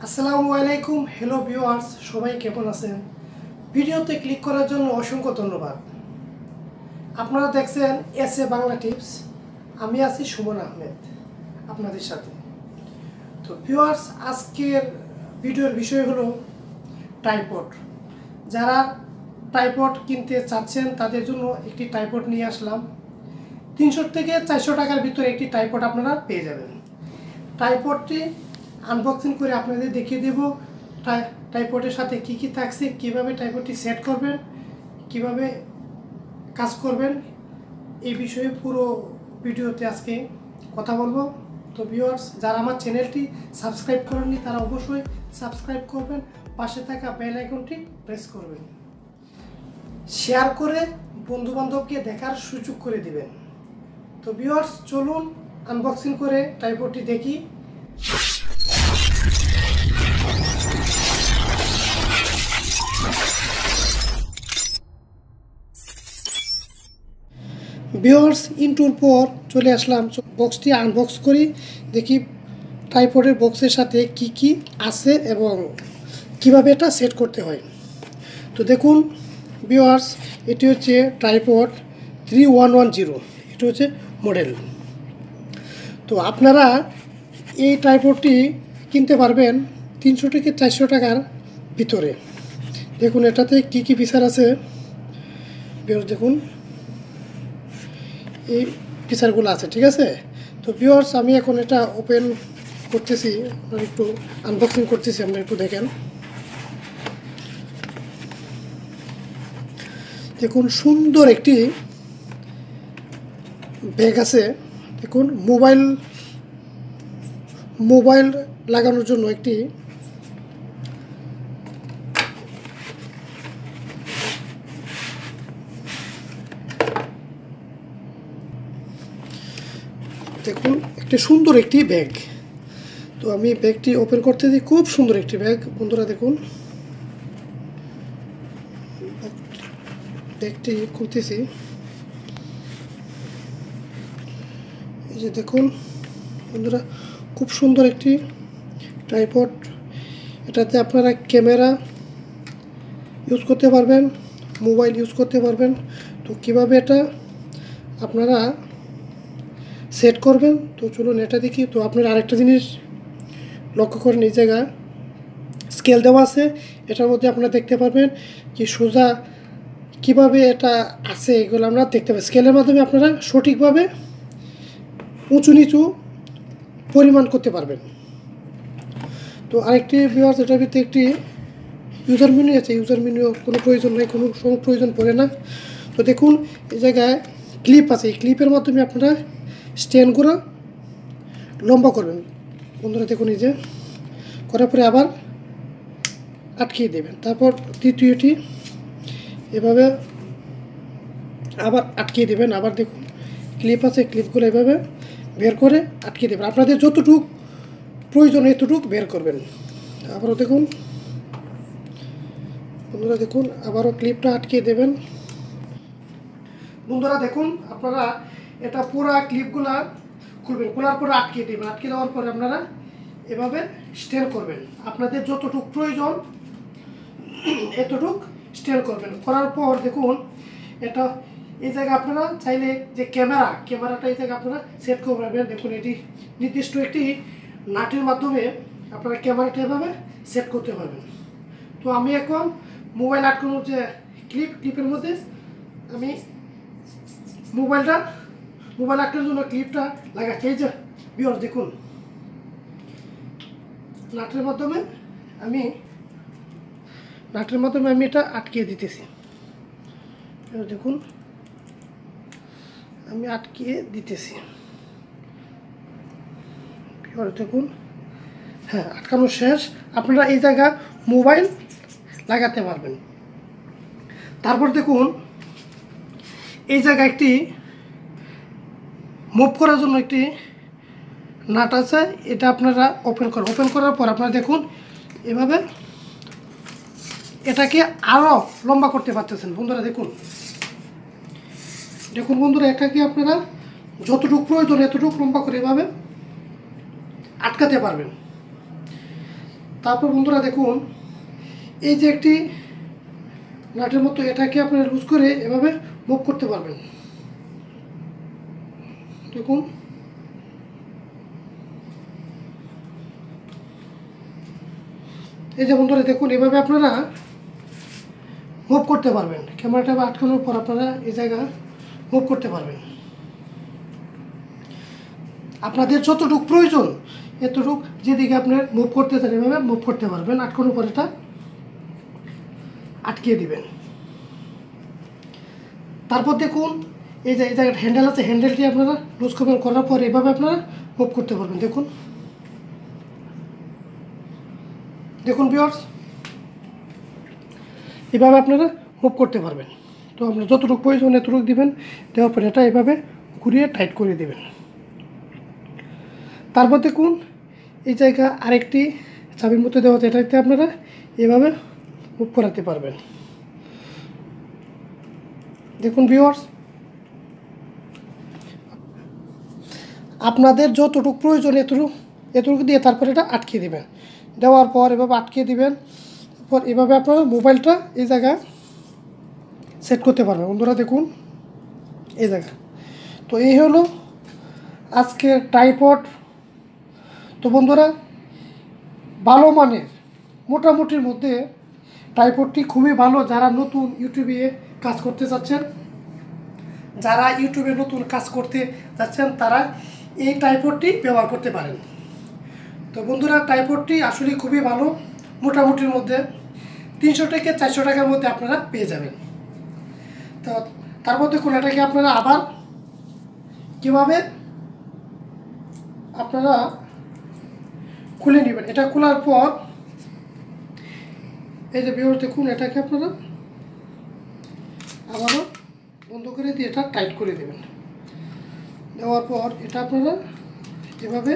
আসসালামু আলাইকুম। Hello viewers, সবাই কেমন আছেন? ভিডিওতে ক্লিক করার জন্য অসংখ্য ধন্যবাদ। আপনারা দেখছেন এসএ বাংলা টিপস। আমি আছি সুমন আহমেদ আপনাদের সাথে। তো ভিউয়ার্স, আজকের ভিডিওর বিষয় হলো ট্রাইপড। যারা ট্রাইপড কিনতে চাচ্ছেন তাদের জন্য একটি ট্রাইপড নিয়ে আসলাম। 300 থেকে 400 টাকার ভিতরে একটি ট্রাইপড আপনারা পেয়ে যাবেন। ট্রাইপডটি আনবক্সিং করে আপনাদের দেখিয়ে দেব ট্রাইপডের সাথে কি কি থাকছে, কিভাবে ট্রাইপডটি সেট করবেন, কিভাবে কাজ করবেন, এই বিষয়ে পুরো ভিডিওতে আজকে কথা বলবো। তো ভিউয়ার্স, যারা আমার চ্যানেলটি সাবস্ক্রাইব করেননি তারা অবশ্যই সাবস্ক্রাইব করবেন, পাশে থাকা বেল আইকনটি প্রেস করবেন, শেয়ার করে বন্ধুবান্ধবকে দেখার সুযোগ করে দিবেন। তো ভিউয়ার্স, চলুন আনবক্সিং করে ট্রাইপডটি দেখি। ভিউয়ার্স, ইন্টুর পর চলে আসলাম, বক্সটি আনবক্স করি, দেখি ট্রাইপডের বক্সের সাথে কি কি আছে এবং কিভাবে এটা সেট করতে হয়। তো দেখুন ভিউয়ার্স, এটি হচ্ছে ট্রাইপড 3110, এটি হচ্ছে মডেল। তো আপনারা এই ট্রাইপডটি কিনতে পারবেন 300 থেকে 400 টাকার ভিতরে। দেখুন এটাতে কি কি ফিচার আছে ভিউয়ার্স, দেখুন এই ফিচারগুলো আছে, ঠিক আছে। তো ভিউয়ার্স, আমি এখন এটা ওপেন করতেছি, আপনারা একটু আনবক্সিং করতেছি, আপনারা একটু দেখেন। দেখুন সুন্দর একটি ব্যাগ আছে। দেখুন মোবাইল লাগানোর জন্য একটি দেখুন একটি সুন্দর একটি ব্যাগ। তো আমি ব্যাগটি ওপেন করতে দিই, খুব সুন্দর একটি ব্যাগ বন্ধুরা। দেখুন ব্যাগটি খুলতেছি, এই যে দেখুন বন্ধুরা, খুব সুন্দর একটি ট্রাইপড। এটাতে আপনারা ক্যামেরা ইউজ করতে পারবেন, মোবাইল ইউজ করতে পারবেন। তো কীভাবে এটা আপনারা সেট করবেন, তো চলুন এটা দেখি। তো আপনারা আরেকটা জিনিস লক্ষ্য করেন, এই জায়গা স্কেল দেওয়া আছে, এটার মধ্যে আপনারা দেখতে পারবেন কি সোজা কিভাবে এটা আছে, এগুলো আমরা দেখতে পাই। স্কেলের মাধ্যমে আপনারা সঠিকভাবে উঁচু নিচু পরিমাণ করতে পারবেন। তো আরেকটি ভিউয়ার্স, এটার ভিতরে একটি ইউজার মেনু আছে। ইউজার মেনু কোনো প্রয়োজন নেই, কোনো প্রয়োজন পড়ে না। তো দেখুন এই জায়গায় ক্লিপ আছে, এই ক্লিপের মাধ্যমে আপনারা স্ট্যান্ডগুলো লম্বা করবেন বন্ধুরা। দেখুন এই যে করার পরে আবার আটকিয়ে দেবেন, তারপর তৃতীয়টি এভাবে আবার আটকিয়ে দেবেন। আবার দেখুন ক্লিপ আছে, ক্লিপগুলো এভাবে বের করে আটকিয়ে দেবেন। আপনাদের যতটুকু প্রয়োজন এতটুকু বের করবেন। আবারও দেখুন বন্ধুরা, দেখুন আবারও ক্লিপটা আটকিয়ে দেবেন বন্ধুরা। দেখুন আপনারা এটা পুরো ক্লিপগুলা খুলবেন, খোলার পরে আটকিয়ে দেবেন। আটকে দেওয়ার পরে আপনারা এভাবে স্ট্যান্ড করবেন, আপনাদের যতটুকু প্রয়োজন এতটুক স্ট্যান্ড করবেন। করার পর দেখুন এটা এই জায়গায় আপনারা চাইলে যে ক্যামেরাটা এই জায়গায় আপনারা সেট করে পারবেন। দেখুন এটি নির্দিষ্ট একটি নাটের মাধ্যমে আপনারা ক্যামেরাটা এভাবে সেট করতে পারবেন। তো আমি এখন মোবাইল আটকানোর যে ক্লিপের মধ্যে আমি মোবাইল আটকানোর জন্য ক্লিপটা লাগাচ্ছি। এই যে ভিউয়ার্স, দেখুন নাটের মাধ্যমে আমি এটা আটকিয়ে দিতেছি। দেখুন আমি আটকিয়ে দিতেছি ভিউয়ার্স, দেখুন হ্যাঁ আটকানো শেষ। আপনারা এই জায়গা মোবাইল লাগাতে পারবেন। তারপর দেখুন এই জায়গায় একটি মুভ করার জন্য একটি নাট আছে, এটা আপনারা ওপেন করার পর আপনারা দেখুন এভাবে এটাকে আরও লম্বা করতে পারতেছেন বন্ধুরা। দেখুন বন্ধুরা, এটাকে আপনারা যতটুকু প্রয়োজন এতটুকু লম্বা করে এভাবে আটকাতে পারবেন। তারপর বন্ধুরা দেখুন, এই যে একটি নাটের মতো, এটাকে আপনারা লুজ করে এভাবে মুভ করতে পারবেন। দেখুন, এই যে বন্ধুরা দেখুন, এভাবে আপনারা মুভ করতে পারবেন। ক্যামেরাটা আটকানোর পর আপনারা এই জায়গা মুভ করতে পারবেন। আপনাদের যতটুকু প্রয়োজন এতটুকু যেদিকে আপনার মুভ করতে চান এভাবে মুভ করতে পারবেন। আটকানোর পর এটা আটকিয়ে দিবেন। তারপর দেখুন, এই যে এই জায়গাটা হ্যান্ডেল আছে, হ্যান্ডেলটি আপনারা লুজ করার পর এভাবে আপনারা মুভ করতে পারবেন। দেখুন দেখুন ভিউয়ার্স, এভাবে আপনারা মুভ করতে পারবেন। তো আপনার যতটুকু প্রয়োজন এতটুকু দিবেন, দেওয়ার পর এটা এভাবে ঘুরিয়ে টাইট করে দেবেন। তারপর দেখুন, এই জায়গা আরেকটি চাবির মতো দেওয়া আছে, এটাতে আপনারা এভাবে মুভ করাতে পারবেন। দেখুন ভিউয়ার্স, আপনাদের যতটুকু প্রয়োজন এতটুকু দিয়ে তারপর এটা আটকে দেবেন। দেওয়ার পর এভাবে আটকে দিবেন। তারপর এভাবে আপনারা মোবাইলটা এই জায়গায় সেট করতে পারবেন। বন্ধুরা দেখুন এই জায়গা। তো এই হলো আজকের ট্রাইপড। তো বন্ধুরা, ভালো মানের মোটামুটির মধ্যে ট্রাইপডটি খুবই ভালো। যারা নতুন ইউটিউবে কাজ করতে চাচ্ছেন, তারা এই ট্রাইপডটি ব্যবহার করতে পারেন। তো বন্ধুরা, ট্রাইপডটি আসলে খুবই ভালো। মোটামুটির মধ্যে 300 থেকে 400 টাকার মধ্যে আপনারা পেয়ে যাবেন। তো তার মধ্যে কোনটাকে আপনারা আবার কীভাবে আপনারা খুলে নেবেন, এটা খোলার পর এই যে ভিউয়ার্স দেখুন, এটাকে আপনারা আবারও বন্ধ করে দিয়ে এটা টাইট করে দেবেন। দেওয়ার পর এটা আপনারা এভাবে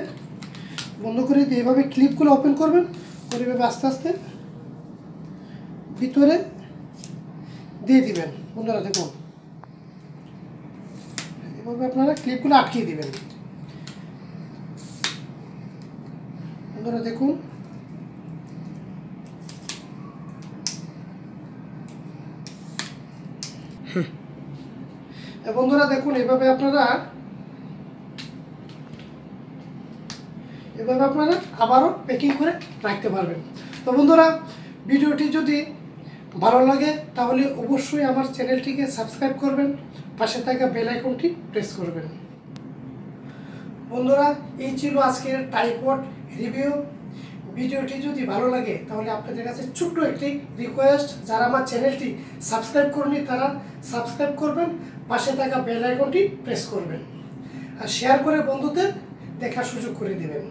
বন্ধ করে দিয়ে এভাবে ক্লিপগুলো ওপেন করবেন, করে এভাবে আস্তে আস্তে ভিতরে দিয়ে দিবেন। বন্ধুরা দেখুন, এভাবে আপনারা ক্লিপগুলো আটকিয়ে দিবেন। বন্ধুরা দেখুন, বন্ধুরা দেখুন, এভাবে আপনারা আবারও প্যাকিং করে রাখতে পারবেন। তো বন্ধুরা, ভিডিওটি যদি ভালো লাগে তাহলে অবশ্যই আমার চ্যানেলটিকে সাবস্ক্রাইব করবেন, পাশে থাকা বেল আইকনটি প্রেস করবেন। বন্ধুরা, এই ছিল আজকের ট্রাইপড রিভিউ। ভিডিওটি যদি ভালো লাগে তাহলে আপনাদের কাছে ছোট্ট একটি রিকোয়েস্ট, যারা আমার চ্যানেলটি সাবস্ক্রাইব করেনি তারা সাবস্ক্রাইব করবেন, পাশে থাকা বেল আইকনটি প্রেস করবেন, আর শেয়ার করে বন্ধুদের দেখার সুযোগ করে দেবেন।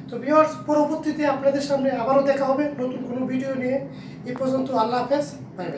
তো ভিউয়ার্স, পরবর্তীতে আপনাদের সামনে আবারও দেখা হবে নতুন কোনো ভিডিও নিয়ে। এই পর্যন্ত আল্লাহ হাফেজ, বাই বাই।